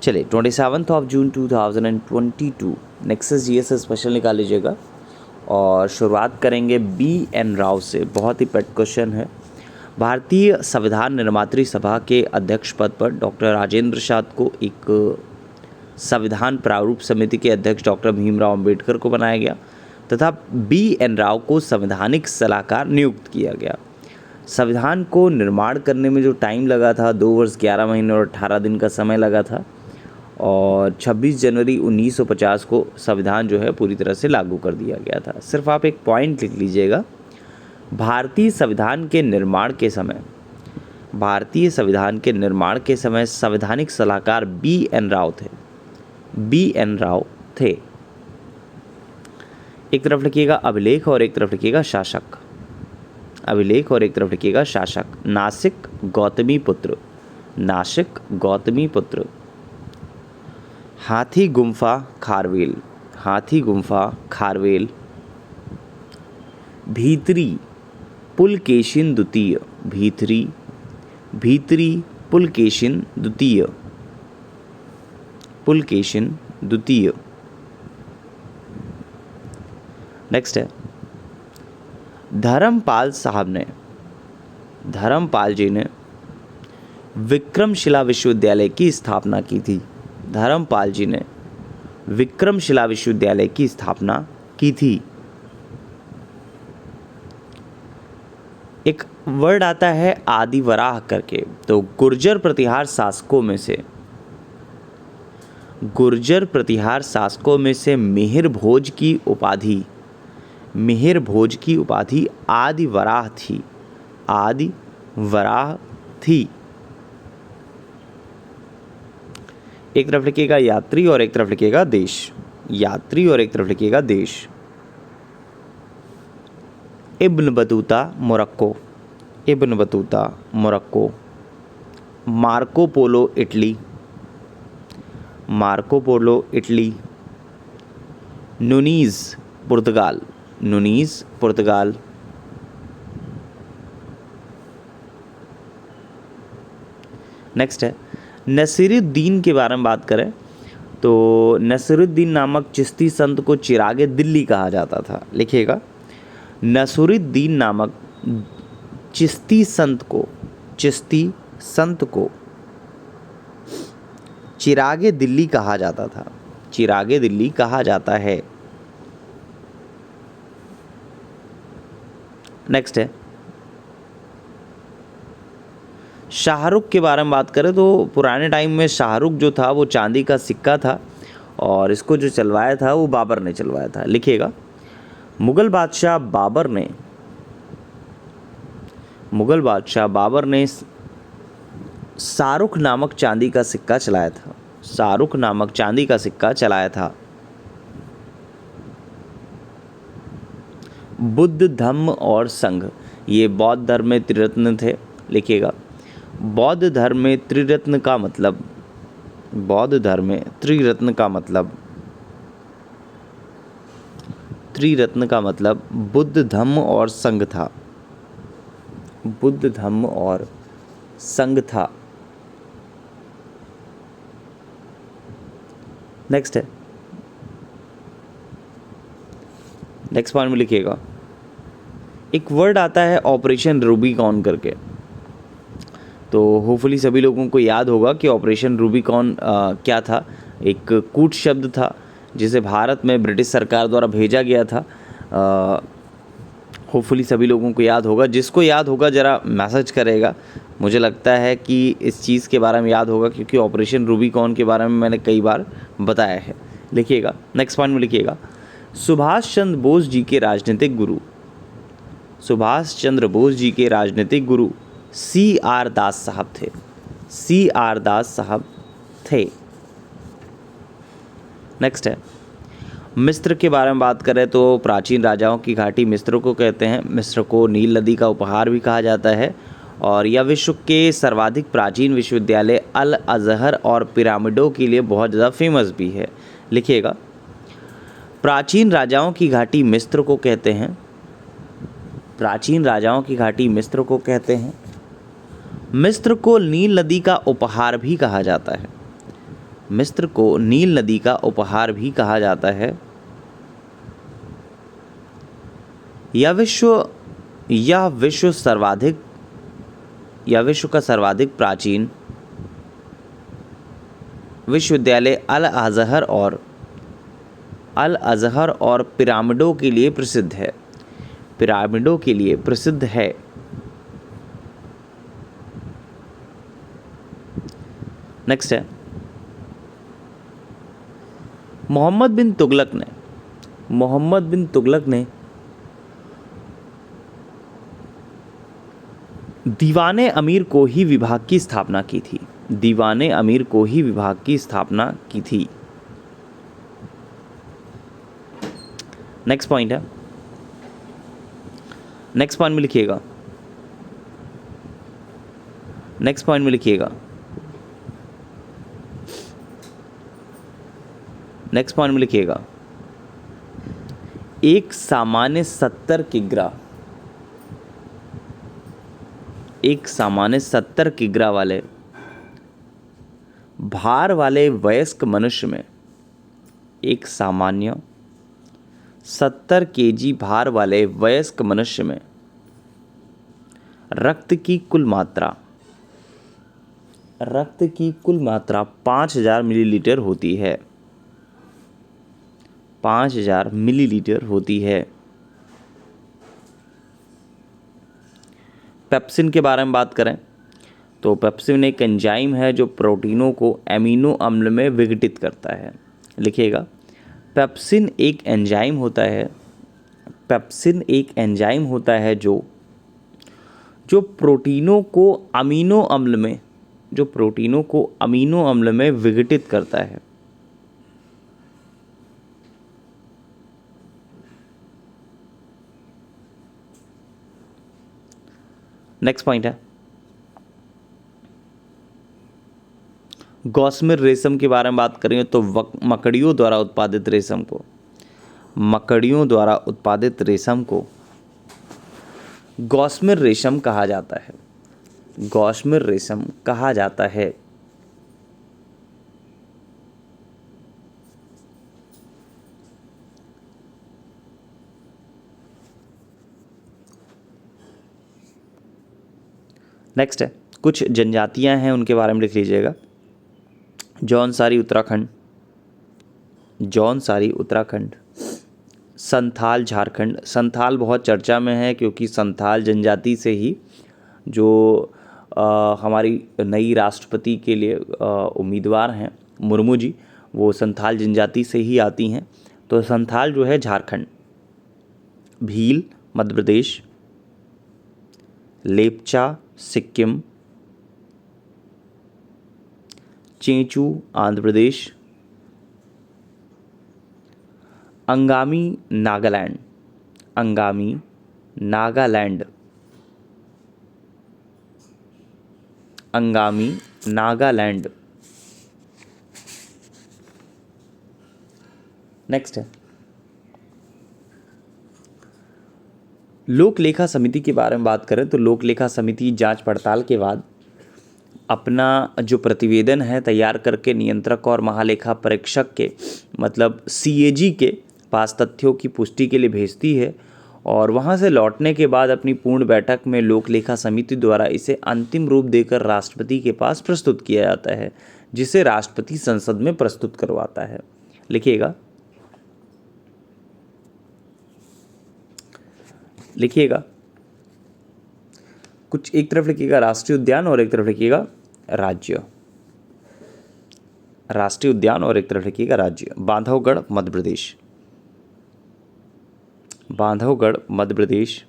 चलिए 27 जून 2022 nexus GS special निकाल लीजिएगा और शुरुआत करेंगे बी एन राव से। बहुत ही पेट क्वेश्चन है। भारतीय संविधान निर्मात्री सभा के अध्यक्ष पद पर डॉक्टर राजेंद्र प्रसाद को एक संविधान प्रारूप समिति के अध्यक्ष डॉक्टर भीमराव अंबेडकर को बनाया गया तथा बी एन राव को संवैधानिक सलाहकार नियुक्त किया गया। संविधान को निर्माण करने में जो टाइम लगा था 2 वर्ष 11 महीने और 18 दिन का समय लगा था और 26 जनवरी 1950 को संविधान जो है पूरी तरह से लागू कर दिया गया था। सिर्फ आप एक पॉइंट लिख लीजिएगा, भारतीय संविधान के निर्माण के समय संवैधानिक सलाहकार बी एन राव थे। एक तरफ लिखिएगा अभिलेख और एक तरफ लिखिएगा शासक। नासिक गौतमी पुत्र। हाथी गुम्फा खारवेल। भीतरी पुलकेशिन द्वितीय। नेक्स्ट है धर्मपाल जी ने विक्रमशिला विश्वविद्यालय की स्थापना की थी। एक वर्ड आता है आदिवराह करके, तो गुर्जर प्रतिहार शासकों में से मिहिर भोज की उपाधि आदिवराह थी। एक तरफ लिखिएगा यात्री और एक तरफ लिखिएगा देश। Ibn Battuta Morocco. Marco Polo Italy. Nuniz पुर्तगाल। नेक्स्ट है नसीरुद्दीन के बारे में बात करें तो नसीरुद्दीन नामक चिश्ती संत को चिरागे दिल्ली कहा जाता था। लिखिएगा नसीरुद्दीन नामक चिश्ती संत को चिरागे दिल्ली कहा जाता है। नेक्स्ट है शाहरुख के बारे में बात करें तो पुराने टाइम में शाहरुख जो था वो चांदी का सिक्का था और इसको जो चलवाया था वो बाबर ने चलवाया था। लिखिएगा मुगल बादशाह बाबर ने शाहरुख नामक चांदी का सिक्का चलाया था। बुद्ध धम्म और संघ, ये बौद्ध धर्म में त्रिरत्न थे। लिखिएगा बौद्ध धर्म में त्रिरत्न का मतलब बुद्ध धम्म और संघ था। नेक्स्ट पॉइंट में लिखिएगा एक वर्ड आता है ऑपरेशन रूबिकॉन करके, तो होपफुली सभी लोगों को याद होगा कि ऑपरेशन रूबिकॉन क्या था। एक कूट शब्द था जिसे भारत में ब्रिटिश सरकार द्वारा भेजा गया था। होपफुली सभी लोगों को याद होगा। जिसको याद होगा ज़रा मैसेज करेगा। मुझे लगता है कि इस चीज़ के बारे में याद होगा क्योंकि ऑपरेशन रूबिकॉन के बारे में मैंने कई बार बताया है। लिखिएगा नेक्स्ट पॉइंट में लिखिएगा सुभाष चंद्र बोस जी के राजनीतिक गुरु C.R. दास साहब थे। नेक्स्ट है मिस्र के बारे में बात करें तो प्राचीन राजाओं की घाटी मिस्र को कहते हैं। मिस्र को नील नदी का उपहार भी कहा जाता है और यह विश्व के सर्वाधिक प्राचीन विश्वविद्यालय अल अज़हर और पिरामिडों के लिए बहुत ज़्यादा फेमस भी है। लिखिएगा प्राचीन राजाओं की घाटी मिस्र को कहते हैं। मिस्र को नील नदी का उपहार भी कहा जाता है। मिस्र को नील नदी का उपहार भी कहा जाता है। यह विश्व का सर्वाधिक प्राचीन विश्वविद्यालय अल अज़हर और पिरामिडों के लिए प्रसिद्ध है। नेक्स्ट है, मोहम्मद बिन तुगलक ने दीवाने अमीर को ही विभाग की स्थापना की थी। नेक्स्ट पॉइंट में लिखिएगा, एक सामान्य 70 किग्रा वाले भार वाले वयस्क मनुष्य में 70 केजी भार वाले वयस्क मनुष्य में रक्त की कुल मात्रा 5000 मिलीलीटर होती है। 5000 मिलीलीटर होती है। पेप्सिन के बारे में बात करें तो पेप्सिन एक एंजाइम है जो प्रोटीनों को एमिनो अम्ल में विघटित करता है। लिखिएगा, पेप्सिन एक एंजाइम होता है जो प्रोटीनों को अमीनो अम्ल में विघटित करता है। नेक्स्ट पॉइंट है, गॉसमिर रेशम के बारे में बात करें तो मकड़ियों द्वारा उत्पादित रेशम को गॉसमिर रेशम कहा जाता है। नेक्स्ट है, कुछ जनजातियां हैं उनके बारे में लिख लीजिएगा। जौनसारी उत्तराखंड, संथाल झारखंड। संथाल बहुत चर्चा में है क्योंकि संथाल जनजाति से ही जो हमारी नई राष्ट्रपति के लिए उम्मीदवार हैं मुर्मू जी, वो संथाल जनजाति से ही आती हैं। तो संथाल जो है झारखंड, भील मध्य प्रदेश, लेपचा सिक्किम, चेंचू आंध्र प्रदेश, अंगामी नागालैंड। नेक्स्ट है, लोक लेखा समिति के बारे में बात करें तो लोक लेखा समिति जांच पड़ताल के बाद अपना जो प्रतिवेदन है तैयार करके नियंत्रक और महालेखा परीक्षक के मतलब CAG के पास तथ्यों की पुष्टि के लिए भेजती है और वहां से लौटने के बाद अपनी पूर्ण बैठक में लोक लेखा समिति द्वारा इसे अंतिम रूप देकर राष्ट्रपति के पास प्रस्तुत किया जाता है, जिसे राष्ट्रपति संसद में प्रस्तुत करवाता है। लिखिएगा, कुछ एक तरफ लिखिएगा राष्ट्रीय उद्यान और एक तरफ लिखिएगा राज्य। राष्ट्रीय उद्यान और एक तरफ लिखिएगा राज्य। बांधवगढ़ मध्य प्रदेश,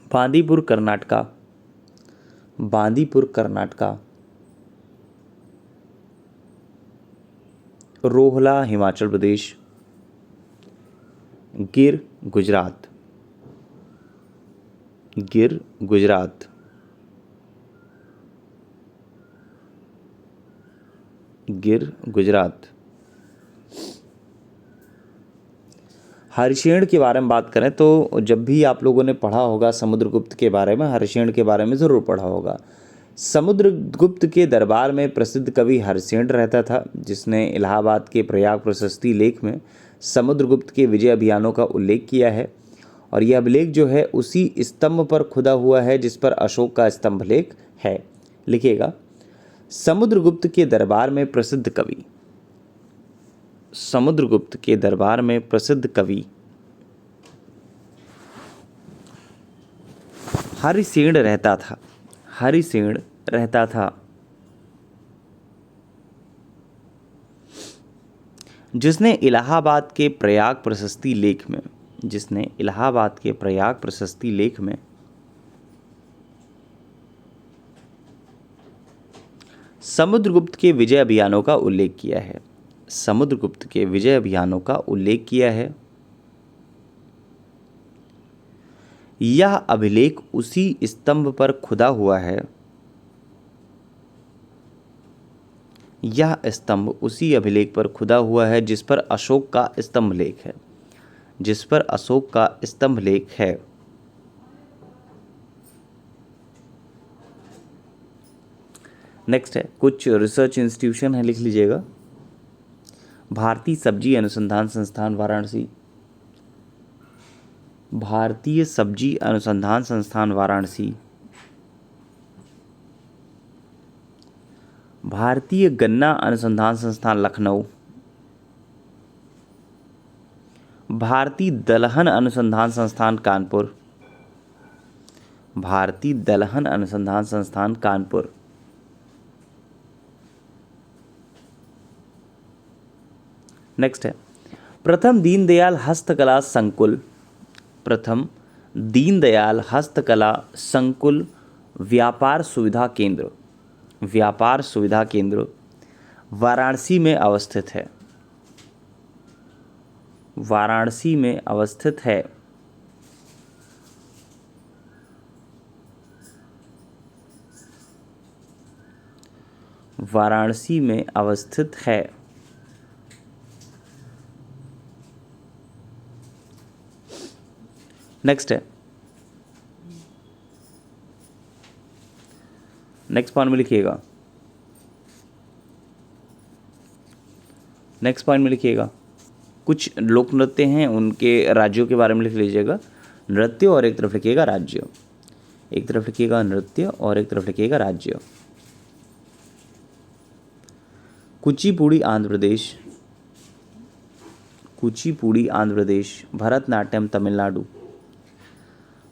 बांदीपुर कर्नाटका, रोहला हिमाचल प्रदेश, गिर गुजरात। हरिशेन के बारे में बात करें तो जब भी आप लोगों ने पढ़ा होगा समुद्रगुप्त के बारे में, हरिशेन के बारे में ज़रूर पढ़ा होगा। समुद्रगुप्त के दरबार में प्रसिद्ध कवि हरिसेन रहता था, जिसने इलाहाबाद के प्रयाग प्रशस्ति लेख में समुद्रगुप्त के विजय अभियानों का उल्लेख किया है। और यह अभिलेख जो है उसी स्तंभ पर खुदा हुआ है जिस पर अशोक का स्तंभ लेख है। लिखिएगा, समुद्रगुप्त के दरबार में प्रसिद्ध कवि, समुद्रगुप्त के दरबार में प्रसिद्ध कवि हरिसेन रहता था, हरिसेन रहता था, जिसने इलाहाबाद के प्रयाग प्रशस्ति लेख में, जिसने इलाहाबाद के प्रयाग प्रशस्ति लेख में समुद्रगुप्त के विजय अभियानों का उल्लेख किया है, समुद्रगुप्त के विजय अभियानों का उल्लेख किया है। यह अभिलेख उसी स्तंभ पर खुदा हुआ है, यह स्तंभ उसी अभिलेख पर खुदा हुआ है जिस पर अशोक का स्तंभ लेख है, जिस पर अशोक का स्तंभ लेख है। नेक्स्ट है, कुछ रिसर्च इंस्टीट्यूशन है, लिख लीजिएगा। भारतीय सब्जी अनुसंधान संस्थान वाराणसी, भारतीय सब्जी अनुसंधान संस्थान वाराणसी, भारतीय गन्ना अनुसंधान संस्थान लखनऊ, भारतीय दलहन अनुसंधान संस्थान कानपुर, भारतीय दलहन अनुसंधान संस्थान कानपुर। नेक्स्ट है, प्रथम दीनदयाल हस्तकला संकुल, प्रथम दीनदयाल हस्तकला संकुल व्यापार सुविधा केंद्र, व्यापार सुविधा केंद्र वाराणसी में अवस्थित है, वाराणसी में अवस्थित है। वाराणसी में अवस्थित है। नेक्स्ट है, नेक्स्ट पॉइंट में लिखिएगा, नेक्स्ट पॉइंट में लिखिएगा, कुछ लोक नृत्य हैं उनके राज्यों के बारे में लिख लीजिएगा। नृत्य और एक तरफ लिखिएगा राज्य, एक तरफ लिखिएगा नृत्य और एक तरफ लिखिएगा राज्य। कुचिपुड़ी आंध्र प्रदेश, कुचिपुड़ी आंध्र प्रदेश। भरतनाट्यम तमिलनाडु,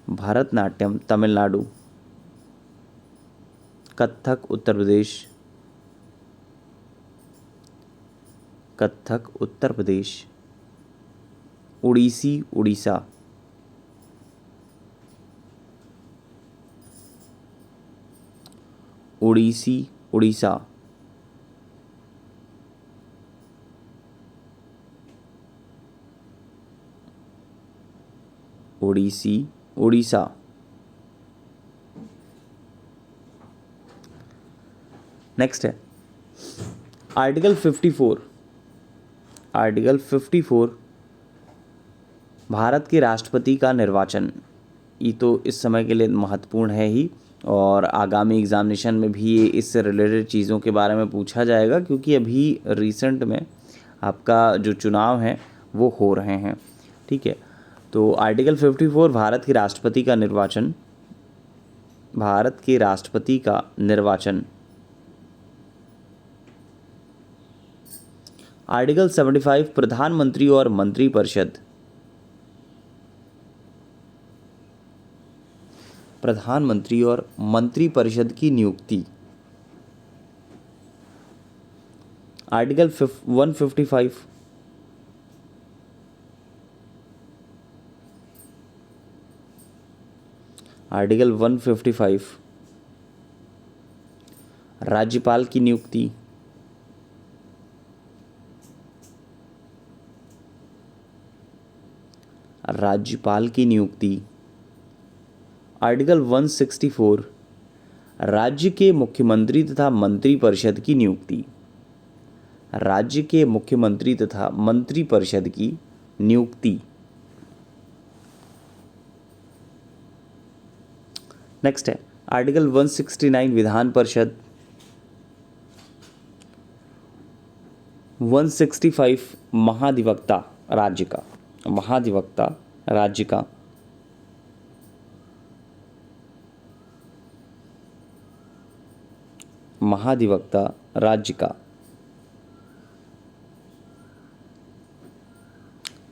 भरतनाट्यम तमिलनाडु। कथक उत्तर प्रदेश, कथक उत्तर प्रदेश। उड़ीसी उड़ीसा, उड़ीसी उड़ीसा। उड़ीसी उड़ीसा। नेक्स्ट है आर्टिकल 54, आर्टिकल 54 भारत के राष्ट्रपति का निर्वाचन। ये तो इस समय के लिए महत्वपूर्ण है ही, और आगामी एग्जामिनेशन में भी ये इससे रिलेटेड चीज़ों के बारे में पूछा जाएगा, क्योंकि अभी रिसेंट में आपका जो चुनाव है वो हो रहे हैं। ठीक है, तो आर्टिकल 54 भारत के राष्ट्रपति का निर्वाचन, भारत के राष्ट्रपति का निर्वाचन। आर्टिकल 75 प्रधानमंत्री और मंत्रिपरिषद, प्रधानमंत्री और मंत्रिपरिषद की नियुक्ति। आर्टिकल 155 आर्टिकल 155 राज्यपाल की नियुक्ति। राज्यपाल की नियुक्ति। आर्टिकल 164 राज्य के मुख्यमंत्री तथा मंत्रिपरिषद की नियुक्ति। राज्य के मुख्यमंत्री तथा मंत्रिपरिषद की नियुक्ति। नेक्स्ट है आर्टिकल 169 विधान परिषद, 165 महाधिवक्ता राज्य का, महाधिवक्ता राज्य का, महाधिवक्ता राज्य का।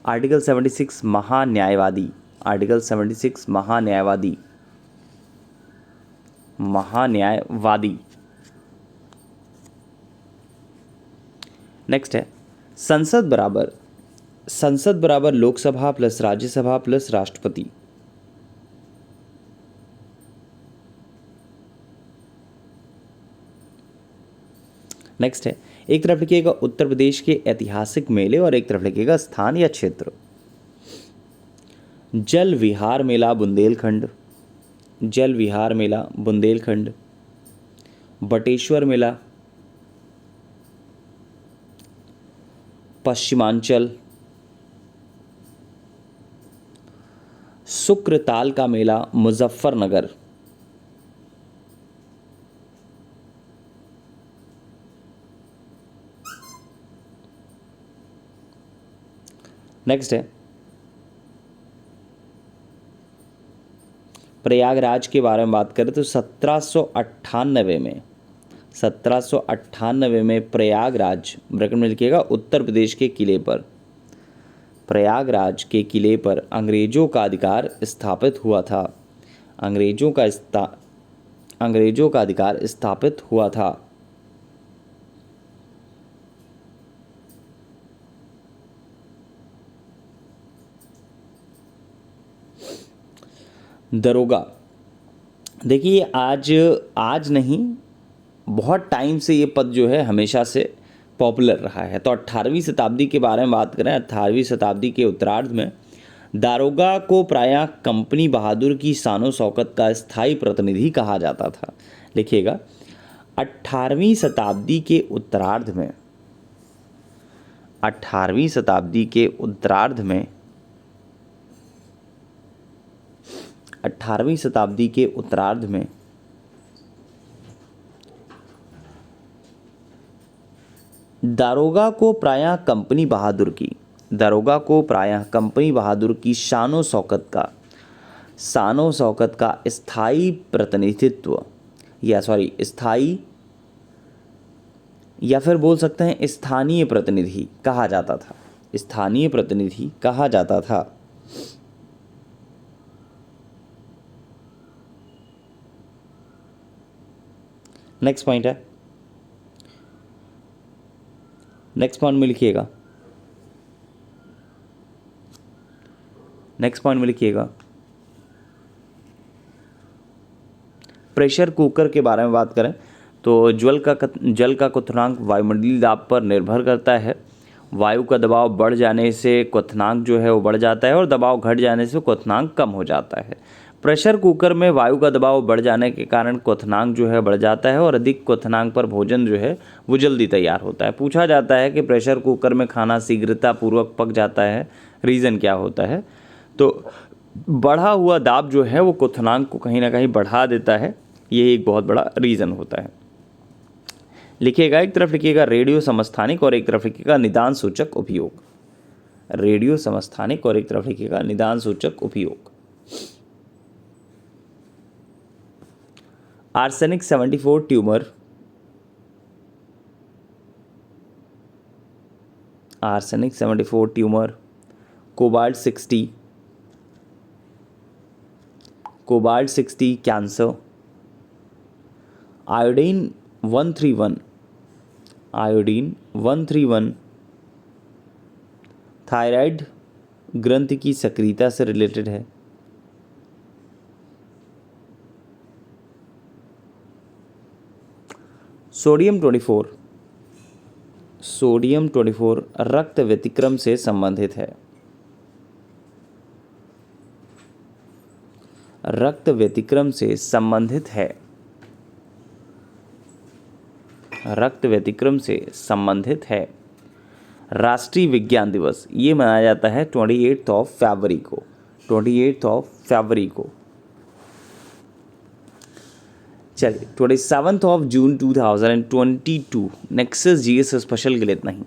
आर्टिकल 76 महान्यायवादी, आर्टिकल 76 महान्यायवादी, महान्यायवादी। नेक्स्ट है संसद बराबर लोकसभा प्लस राज्यसभा प्लस राष्ट्रपति। नेक्स्ट है, एक तरफ लिखिएगा उत्तर प्रदेश के ऐतिहासिक मेले और एक तरफ लिखिएगा स्थान या क्षेत्र। जल विहार मेला बुंदेलखंड, जल विहार मेला बुंदेलखंड। बटेश्वर मेला पश्चिमांचल। शुक्रताल का मेला मुजफ्फरनगर। नेक्स्ट है प्रयागराज के बारे में बात करें तो 1798 में प्रयागराज ब्रैकेट में लिखिएगा उत्तर प्रदेश के किले पर, प्रयागराज के किले पर अंग्रेजों का अधिकार स्थापित हुआ था, अंग्रेजों का अधिकार स्थापित हुआ था। दरोगा, देखिए आज नहीं, बहुत टाइम से ये पद जो है हमेशा से पॉपुलर रहा है। तो 18वीं शताब्दी के बारे में बात करें, 18वीं शताब्दी के उत्तरार्ध में दारोगा को प्रायः कंपनी बहादुर की शानो शौकत का स्थायी प्रतिनिधि कहा जाता था। लिखिएगा 18वीं शताब्दी के उत्तरार्ध में, 18वीं शताब्दी के उत्तरार्ध में, 18वीं शताब्दी के उत्तरार्ध में दारोगा को प्रायः कंपनी बहादुर की शानो शौकत का स्थायी प्रतिनिधित्व स्थायी या फिर बोल सकते हैं स्थानीय प्रतिनिधि कहा जाता था, स्थानीय प्रतिनिधि कहा जाता था। नेक्स्ट पॉइंट है, नेक्स्ट पॉइंट में लिखिएगा, नेक्स्ट पॉइंट में लिखिएगा प्रेशर कुकर के बारे में बात करें तो जल का क्वथनांक वायुमंडलीय दाब पर निर्भर करता है। वायु का दबाव बढ़ जाने से क्वथनांक जो है वो बढ़ जाता है और दबाव घट जाने से क्वथनांक कम हो जाता है। प्रेशर कुकर में वायु का दबाव बढ़ जाने के कारण क्वथनांक जो है बढ़ जाता है और अधिक क्वथनांक पर भोजन जो है वो जल्दी तैयार होता है। पूछा जाता है कि प्रेशर कुकर में खाना शीघ्रतापूर्वक पक जाता है, रीज़न क्या होता है? तो बढ़ा हुआ दाब जो है वो क्वथनांक को कहीं ना कहीं बढ़ा देता है, ये एक बहुत बड़ा रीज़न होता है। लिखिएगा, एक तरफ लिखिएगा रेडियो समस्थानिक और एक तरफ लिखिएगा निदान सूचक उपयोग। रेडियो समस्थानिक और एक तरफ लिखिएगा निदान सूचक उपयोग। Arsenic 74 tumour, arsenic 74 tumour, cobalt 60 cancer, iodine 131 thyroid ग्रंथि की सक्रियता से रिलेटेड है। सोडियम 24 रक्त व्यतिक्रम से संबंधित है, रक्त व्यतिक्रम से संबंधित है, रक्त व्यतिक्रम से संबंधित है। राष्ट्रीय विज्ञान दिवस ये मनाया जाता है 28 फरवरी को, 28 फरवरी को। चलिए 27 June 2022 नेक्सस जीएस स्पेशल के लिए इतना ही।